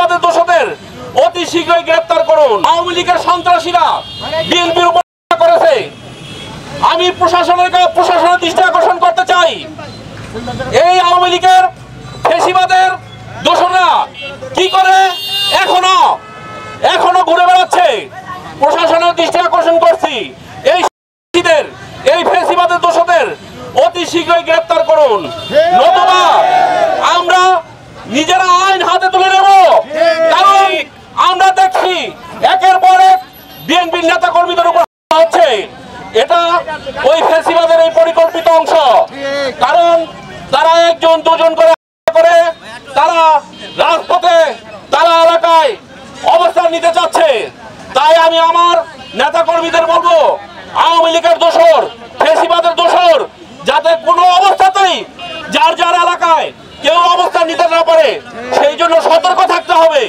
ফ্যাসিবাদের দোষদের অতি শীঘ্রই গ্রেফতার করুন। আওয়ামী লীগের সন্ত্রাসীরা বিএনপির উপর করেছে। আমি প্রশাসনের দৃষ্টি আকর্ষণ করতে চাই, এই আওয়ামী লীগের ফ্যাসিবাদের দোষরা কি করে এখনো ঘুরে বেড়াচ্ছে। প্রশাসনের দৃষ্টি আকর্ষণ করছি, এই ফ্যাসিবাদের দোষদের অতি শীঘ্রই গ্রেফতার করুন, নতুবা আমরা নিজেরা আইন হাতে তুলে নেব। কারণ আমরা দেখছি একের পর এক বিএনপির নেতা কর্মীদের উপর হচ্ছে। এটা ওই ফ্যাসিবাদের এই পরিকল্পিত অংশ। কারণ তারা একজন দুজন করে তারা রাজপথে তারা এলাকায় অবস্থান নিতে চাচ্ছে। তাই আমি আমার নেতা কর্মীদের বলবো, আওয়ামী লীগের দোসর, ফ্যাসিবাদের দোসর যাতে কোনো অবস্থাতেই যার এলাকায় কেউ অবস্থান নিতে না পারে, সেই জন্য সতর্ক থাকতে হবে।